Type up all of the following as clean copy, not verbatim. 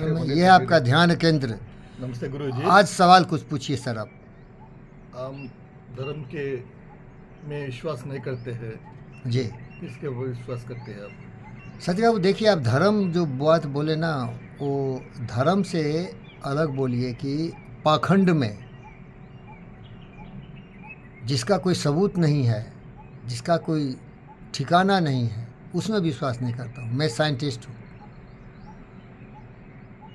ये आपका ध्यान केंद्र। नमस्ते गुरु जी। आज सवाल कुछ पूछिए सर आप। हम धर्म के में विश्वास नहीं करते हैं, जी किसके वो विश्वास करते हैं आप? सत्य बाबू, देखिए आप धर्म जो बात बोले ना, वो धर्म से अलग बोलिए कि पाखंड में जिसका कोई सबूत नहीं है, जिसका कोई ठिकाना नहीं है, उसमें विश्वास नहीं करता हूँ। मैं साइंटिस्ट हूँ,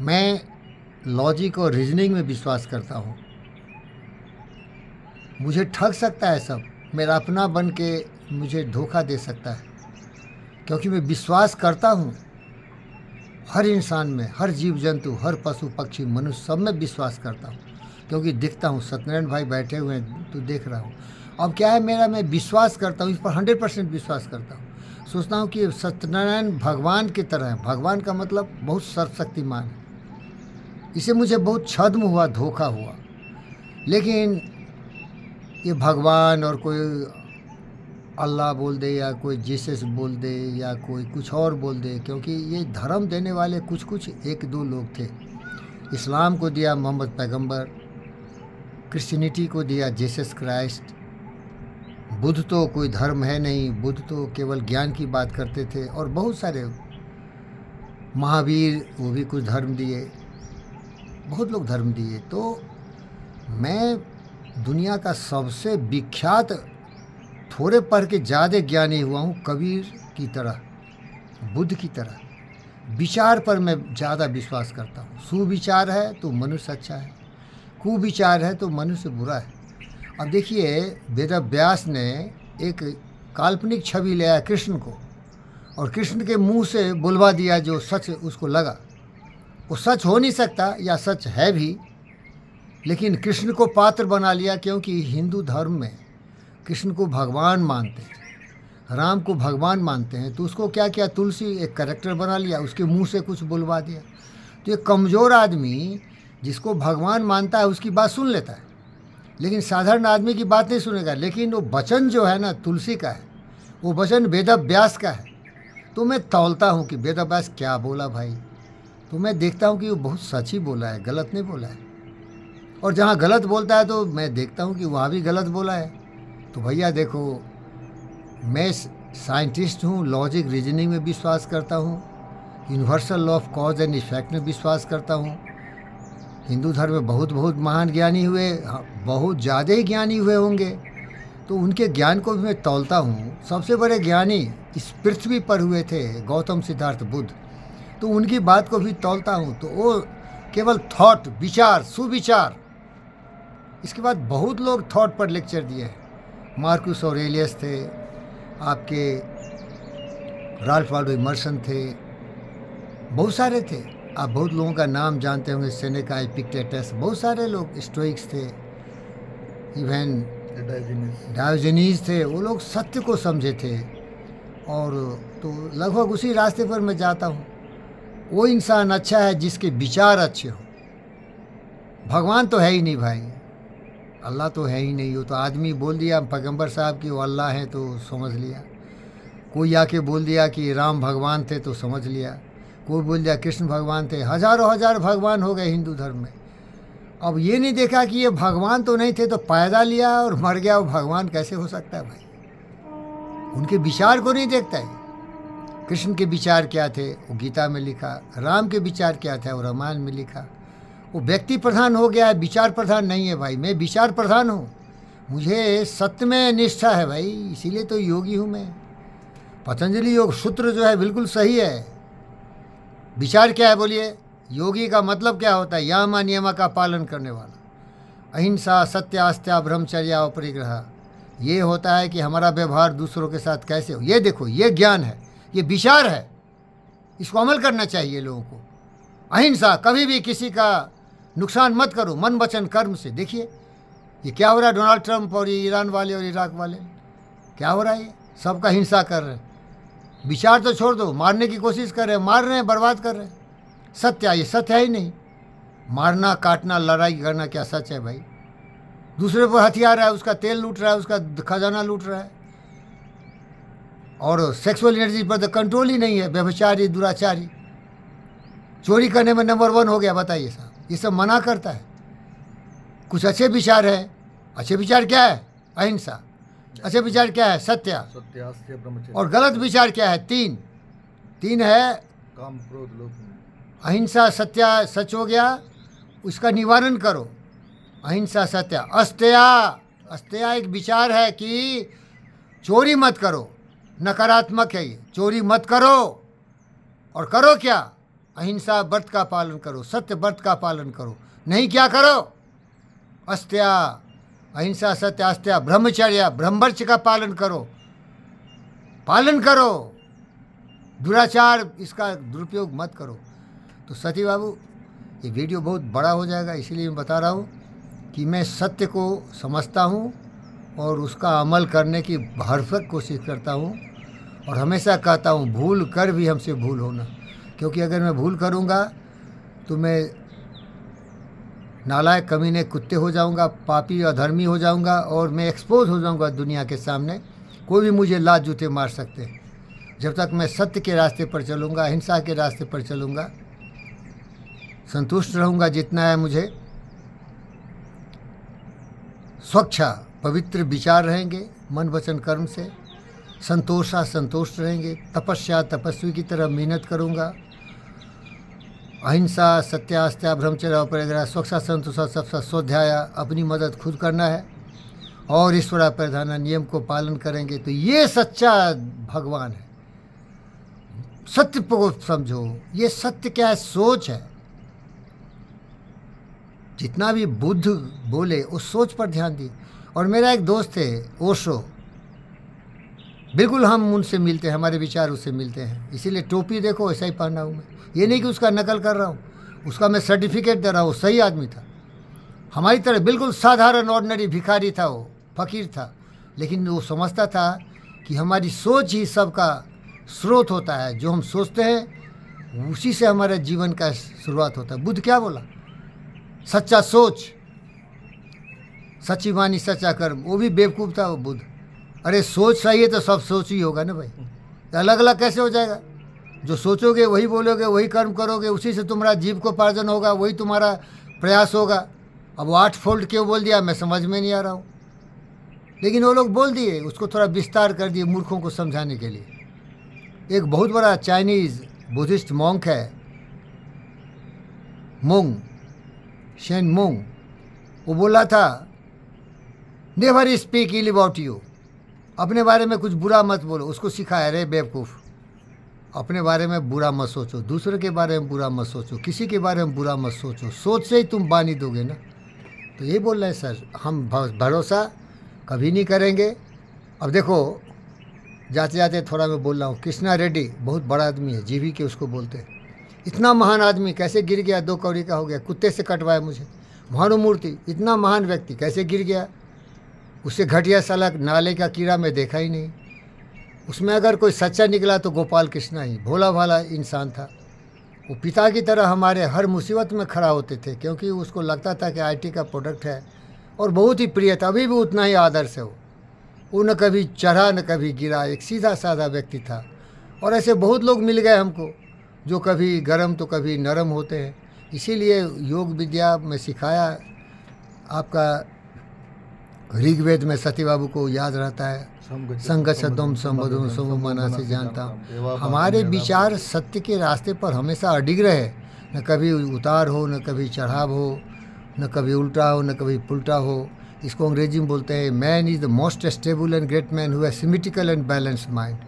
मैं लॉजिक और रीजनिंग में विश्वास करता हूँ। मुझे ठग सकता है सब, मेरा अपना बन के मुझे धोखा दे सकता है, क्योंकि मैं विश्वास करता हूँ हर इंसान में, हर जीव जंतु, हर पशु पक्षी मनुष्य, सब में विश्वास करता हूँ, क्योंकि दिखता हूँ। सत्यनारायण भाई बैठे हुए हैं तो देख रहा हूँ। अब क्या है, मेरा मैं विश्वास करता हूँ, इस पर 100% विश्वास करता हूँ। सोचता हूँ कि सत्यनारायण भगवान की तरह है। भगवान का मतलब बहुत सर्वशक्तिमान है। इसे मुझे बहुत छद्म हुआ, धोखा हुआ। लेकिन ये भगवान और कोई अल्लाह बोल दे या कोई जीसस बोल दे या कोई कुछ और बोल दे, क्योंकि ये धर्म देने वाले कुछ कुछ एक दो लोग थे। इस्लाम को दिया मोहम्मद पैगंबर, क्रिश्चियनिटी को दिया जीसस क्राइस्ट, बुद्ध तो कोई धर्म है नहीं, बुद्ध तो केवल ज्ञान की बात करते थे, और बहुत सारे महावीर, वो भी कुछ धर्म दिए, बहुत लोग धर्म दिए। तो मैं दुनिया का सबसे विख्यात, थोड़े पढ़ के ज़्यादा ज्ञानी हुआ हूँ, कबीर की तरह, बुद्ध की तरह। विचार पर मैं ज़्यादा विश्वास करता हूँ। सुविचार है तो मनुष्य अच्छा है, कुविचार है तो मनुष्य बुरा है। अब देखिए, वेद व्यास ने एक काल्पनिक छवि ले आया कृष्ण को, और कृष्ण के मुंह से बुलवा दिया जो सच उसको लगा। वो सच हो नहीं सकता, या सच है भी, लेकिन कृष्ण को पात्र बना लिया, क्योंकि हिंदू धर्म में कृष्ण को भगवान मानते हैं, राम को भगवान मानते हैं। तो उसको क्या किया, तुलसी एक कैरेक्टर बना लिया, उसके मुंह से कुछ बुलवा दिया। तो ये कमज़ोर आदमी जिसको भगवान मानता है उसकी बात सुन लेता है, लेकिन साधारण आदमी की बात नहीं सुनेगा। लेकिन वो वचन जो है ना, तुलसी का है, वो वचन वेद व्यास का है। तो मैं तौलता हूँ कि वेद व्यास क्या बोला भाई, तो मैं देखता हूँ कि वो बहुत सच ही बोला है, गलत नहीं बोला है। और जहाँ गलत बोलता है तो मैं देखता हूँ कि वहाँ भी गलत बोला है। तो भैया देखो, मैं साइंटिस्ट हूँ, लॉजिक रीजनिंग में विश्वास करता हूँ, universal law of cause and effect में विश्वास करता हूँ। हिंदू धर्म में बहुत बहुत महान ज्ञानी हुए, बहुत ज़्यादा ही ज्ञानी हुए होंगे, तो उनके ज्ञान को भी मैं तौलता हूँ। सबसे बड़े ज्ञानी इस पृथ्वी पर हुए थे गौतम सिद्धार्थ बुद्ध, तो उनकी बात को भी तौलता हूँ। तो वो केवल थॉट, विचार, सुविचार। इसके बाद बहुत लोग थॉट पर लेक्चर दिए हैं। मार्कस ऑरेलियस थे, आपके राल्फ वाल्डो इमर्सन थे, बहुत सारे थे। आप बहुत लोगों का नाम जानते होंगे, सेनेका, एपिक्टेटस, बहुत सारे लोग, स्टोइक्स थे, इवन डायोजेनीज थे। वो लोग सत्य को समझे थे, और तो लगभग उसी रास्ते पर मैं जाता हूँ। वो इंसान अच्छा है जिसके विचार अच्छे हो। भगवान तो है ही नहीं भाई, अल्लाह तो है ही नहीं। वो तो आदमी बोल दिया पैगंबर साहब कि वो अल्लाह है तो समझ लिया, कोई आके बोल दिया कि राम भगवान थे तो समझ लिया, कोई बोल दिया कृष्ण भगवान थे। हजारों हजार भगवान हो गए हिंदू धर्म में। अब ये नहीं देखा कि ये भगवान तो नहीं थे, तो पैदा लिया और मर गया, वो भगवान कैसे हो सकता है भाई? उनके विचार को नहीं देखता है। कृष्ण के विचार क्या थे वो गीता में लिखा, राम के विचार क्या था वो रामायण में लिखा। वो व्यक्ति प्रधान हो गया है, विचार प्रधान नहीं है भाई। मैं विचार प्रधान हूँ, मुझे सत्य में निष्ठा है भाई, इसीलिए तो योगी हूँ मैं। पतंजलि योग सूत्र जो है बिल्कुल सही है। विचार क्या है बोलिए? योगी का मतलब क्या होता है? यम नियम का पालन करने वाला, अहिंसा, सत्य, आस्था, ब्रह्मचर्य और परिग्रह। ये होता है कि हमारा व्यवहार दूसरों के साथ कैसे हो। ये देखो, ये ज्ञान है, ये विचार है, इसको अमल करना चाहिए लोगों को। अहिंसा, कभी भी किसी का नुकसान मत करो, मन वचन कर्म से। देखिए ये क्या हो रहा है, डोनाल्ड ट्रंप और ये ईरान वाले और इराक वाले, क्या हो रहा है? ये सबका हिंसा कर रहे हैं। विचार तो छोड़ दो, मारने की कोशिश कर रहे हैं, मार रहे हैं, बर्बाद कर रहे हैं। सत्य, ये सत्य है ही नहीं। मारना, काटना, लड़ाई करना क्या सच है भाई? दूसरे पर हथियार है, उसका तेल लूट रहा है, उसका खजाना लूट रहा है, और सेक्सुअल एनर्जी पर तो कंट्रोल ही नहीं है। व्यभिचारी, दुराचारी, चोरी करने में नंबर 1 हो गया, बताइए साहब। ये सब मना करता है। कुछ अच्छे विचार है। अच्छे विचार क्या है? अहिंसा। अच्छे विचार क्या है? सत्य। सत्य, आस्ते, ब्रह्मचर्य। और गलत विचार क्या है? 3 है। काम, क्रोध, लोभ। अहिंसा, सत्य, सच हो गया, उसका निवारण करो। अहिंसा, सत्य। अस्तेया, अस्तेया एक विचार है कि चोरी मत करो, नकारात्मक है ये। चोरी मत करो, और करो क्या? अहिंसा व्रत का पालन करो, सत्य व्रत का पालन करो। नहीं क्या करो? अस्त्या, अहिंसा, सत्य, अस्त्या, ब्रह्मचर्य, ब्रह्मचर्य का पालन करो, पालन करो। दुराचार, इसका दुरुपयोग मत करो। तो सती बाबू, ये वीडियो बहुत बड़ा हो जाएगा, इसीलिए मैं बता रहा हूँ कि मैं सत्य को समझता हूँ और उसका अमल करने की भरसक कोशिश करता हूँ। और हमेशा कहता हूँ, भूल कर भी हमसे भूल होना, क्योंकि अगर मैं भूल करूँगा तो मैं नालायक, कमीने, कुत्ते हो जाऊँगा, पापी, अधर्मी हो जाऊँगा, और मैं एक्सपोज हो जाऊँगा दुनिया के सामने। कोई भी मुझे लात जूते मार सकते हैं। जब तक मैं सत्य के रास्ते पर चलूँगा, अहिंसा के रास्ते पर चलूँगा, संतुष्ट रहूँगा जितना है मुझे, स्वच्छ पवित्र विचार रहेंगे मन वचन कर्म से, संतुष्ट रहेंगे, तपस्या तपस्वी की तरह मेहनत करूँगा, अहिंसा, सत्यास्त्या, ब्रह्मचर्य, अपरिग्रह, स्वच्छता, संतोषा, सबसा स्वाध्याय, अपनी मदद खुद करना है, और ईश्वरा प्रधान नियम को पालन करेंगे तो ये सच्चा भगवान है। सत्य को समझो। ये सत्य क्या है? सोच है। जितना भी बुद्ध बोले उस सोच पर ध्यान दिए। और मेरा एक दोस्त है ओशो, बिल्कुल हम उनसे मिलते हैं, हमारे विचार उससे मिलते हैं, इसीलिए टोपी देखो ऐसा ही पहना हूँ मैं। ये नहीं कि उसका नकल कर रहा हूँ, उसका मैं सर्टिफिकेट दे रहा हूँ। सही आदमी था, हमारी तरह बिल्कुल साधारण ऑर्डिनरी भिखारी था, वो फकीर था, लेकिन वो समझता था कि हमारी सोच ही सबका स्रोत होता है। जो हम सोचते हैं उसी से हमारे जीवन का शुरुआत होता है। बुद्ध क्या बोला? सच्चा सोच, सच्ची वाणी, सच्चा कर्म। वो भी बेवकूफ़ था वो बुद्ध। अरे सोच सही है तो सब सोच ही होगा ना भाई, अलग अलग कैसे हो जाएगा? जो सोचोगे वही बोलोगे, वही कर्म करोगे, उसी से तुम्हारा जीविकोपार्जन होगा, वही तुम्हारा प्रयास होगा। अब वो 8 फोल्ड क्यों बोल दिया मैं समझ में नहीं आ रहा हूँ, लेकिन वो लोग बोल दिए, उसको थोड़ा विस्तार कर दिए मूर्खों को समझाने के लिए। एक बहुत बड़ा चाइनीज़ बुद्धिस्ट मॉन्क है, मोंग, शेन मोंग, वो बोला था never speak ill about you, अपने बारे में कुछ बुरा मत बोलो। उसको सिखाया, रे बेवकूफ़, अपने बारे में बुरा मत सोचो, दूसरे के बारे में बुरा मत सोचो, किसी के बारे में बुरा मत सोचो, सोच से ही तुम बानी दोगे ना। तो यही बोल रहे हैं सर, हम भरोसा कभी नहीं करेंगे। अब देखो, जाते जाते थोड़ा मैं बोल रहा हूँ, कृष्णा रेड्डी बहुत बड़ा आदमी है, जीवी के उसको बोलते हैं। इतना महान आदमी कैसे गिर गया? 2 कौड़ी का हो गया, कुत्ते से कटवाया मुझे। भानुमूर्ति इतना महान व्यक्ति कैसे गिर गया? उससे घटिया साला नाले का कीड़ा मैं देखा ही नहीं। उसमें अगर कोई सच्चा निकला तो गोपाल कृष्णा ही, भोला भाला इंसान था। वो पिता की तरह हमारे हर मुसीबत में खड़ा होते थे, क्योंकि उसको लगता था कि आईटी का प्रोडक्ट है, और बहुत ही प्रिय था। अभी भी उतना ही आदर्श है वो न कभी चढ़ा न कभी गिरा, एक सीधा साधा व्यक्ति था। और ऐसे बहुत लोग मिल गए हमको, जो कभी गर्म तो कभी नरम होते हैं। इसीलिए योग विद्या में सिखाया। आपका ऋग्वेद में सती बाबू को याद रहता है, संगच्छतम संबोधम सममाना से जानता हूँ। हमारे विचार सत्य के रास्ते पर हमेशा अडिग रहे, न कभी उतार हो, न कभी चढ़ाव हो, न कभी उल्टा हो, न कभी पुल्टा हो। इसको अंग्रेजी में बोलते हैं, man is the most stable and great man who has symmetrical and balanced mind.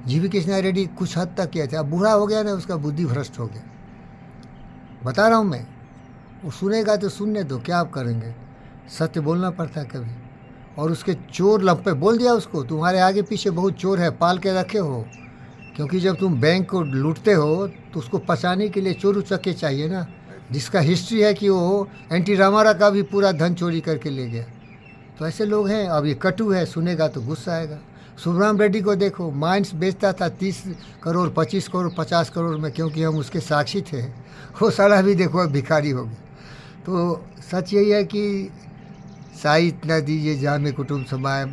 जीवी कृष्णा रेड्डी कुछ हद तक किया था, अब बूढ़ा हो गया ना, उसका बुद्धि भ्रष्ट हो गया। बता रहा हूँ मैं, वो सुनेगा तो सुनने दो, क्या आप करेंगे? सत्य बोलना पड़ता है कभी। और उसके चोर लंपे बोल दिया उसको, तुम्हारे आगे पीछे बहुत चोर है, पाल के रखे हो, क्योंकि जब तुम बैंक को लूटते हो तो उसको पचाने के लिए चोर उचक्के चाहिए ना, जिसका हिस्ट्री है कि वो एंटी रामारा का भी पूरा धन चोरी करके ले गया। तो ऐसे लोग हैं। अब ये कटु है, सुनेगा तो गुस्सा आएगा। सुब्रम रेड्डी को देखो, माइंस बेचता था 30 करोड़, 25 करोड़, 50 करोड़ में, क्योंकि हम उसके साक्षी थे। वो साला भी देखो अब भिखारी हो गया। तो सच यही है कि साई इतना दीजिए जहाँ में कुटुम्ब समाए,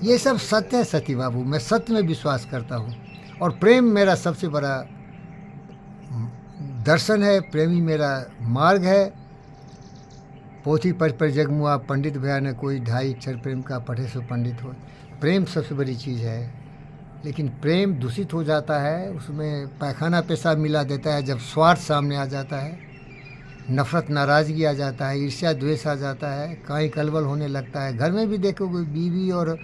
ये सब सत्य है सती बाबू। मैं सत्य में विश्वास करता हूँ, और प्रेम मेरा सबसे बड़ा दर्शन है, प्रेमी मेरा मार्ग है। पोथी पढ़ पर जगमुआ पंडित भया न कोई, ढाई अक्षर प्रेम का पढ़े सो पंडित हो। प्रेम सबसे बड़ी चीज़ है, लेकिन प्रेम दूषित हो जाता है, उसमें पैखाना पेशाब मिला देता है जब स्वार्थ सामने आ जाता है, नफ़रत नाराज़गी आ जाता है, ईर्ष्या द्वेष आ जाता है, काई कलवल होने लगता है। घर में भी देखोगे बीवी और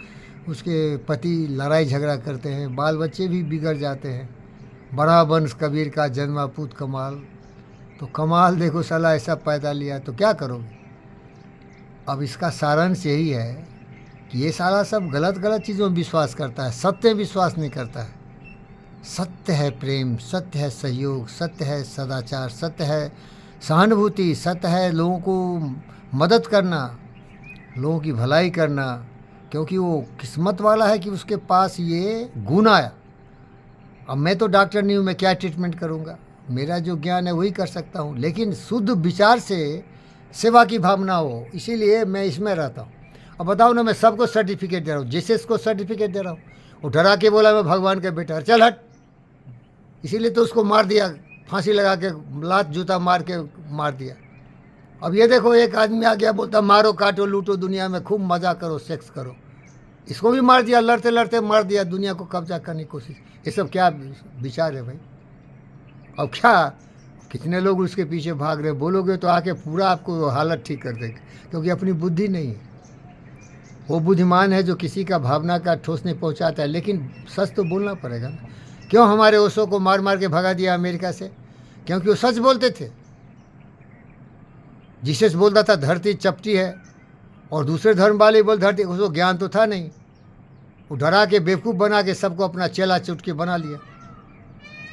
उसके पति लड़ाई झगड़ा करते हैं, बाल बच्चे भी बिगड़ जाते हैं। बड़ा वंश कबीर का जन्मा पूत कमाल, तो कमाल देखो साला ऐसा पैदा लिया, तो क्या करोगे। अब इसका सारांश यही है कि ये साला सब गलत गलत चीज़ों में विश्वास करता है, सत्य में विश्वास नहीं करता है। सत्य है प्रेम, सत्य है सहयोग, सत्य है सदाचार, सत्य है सहानुभूति, सत्य है लोगों को मदद करना, लोगों की भलाई करना, क्योंकि वो किस्मत वाला है कि उसके पास ये गुण आया। अब मैं तो डॉक्टर नहीं हूँ, मैं क्या ट्रीटमेंट करूँगा, मेरा जो ज्ञान है वही कर सकता हूँ, लेकिन शुद्ध विचार से सेवा की भावना हो, इसीलिए मैं इसमें रहता हूँ। अब बताओ ना, मैं सबको सर्टिफिकेट दे रहा हूँ, जीसस को सर्टिफिकेट दे रहा हूँ, वो डरा के बोला मैं भगवान का बेटा, चल हट, इसीलिए तो उसको मार दिया, फांसी लगा के लात जूता मार के मार दिया। अब ये देखो एक आदमी आ गया बोलता मारो काटो लूटो दुनिया में खूब मज़ा करो सेक्स करो, इसको भी मार दिया, लड़ते लड़ते मार दिया, दुनिया को कब्जा करने की कोशिश। ये सब क्या विचार है भाई। अब क्या कितने लोग उसके पीछे भाग रहे, बोलोगे तो आके पूरा आपको हालत ठीक कर देंगे, क्योंकि अपनी बुद्धि नहीं है। वो बुद्धिमान है जो किसी का भावना का ठोस नहीं पहुंचाता है, लेकिन सच तो बोलना पड़ेगा ना। क्यों हमारे ओशो को मार मार के भगा दिया अमेरिका से, क्योंकि वो सच बोलते थे। जीसस बोलता था धरती चपटी है, और दूसरे धर्म वाले बोल धरती, उसको ज्ञान तो था नहीं, वो डरा के बेवकूफ़ बना के सबको अपना चेला चुट के बना लिया।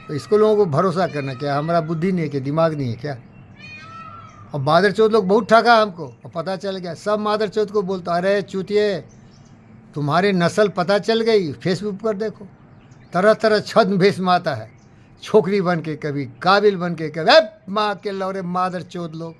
तो इसको लोगों को भरोसा करना क्या, हमारा बुद्धि नहीं है, कि दिमाग नहीं है क्या। और मादर चौथ लोग बहुत ठगा हमको, और पता चल गया सब मादर चौथ को बोलता, अरे चूतिए तुम्हारी नस्ल पता चल गई, फेसबुक पर देखो तरह तरह छद्म भेष में आता है, छोकरी बन के, कभी काबिल बन के, कभी माँ के लौरे मादर चौथ लोग।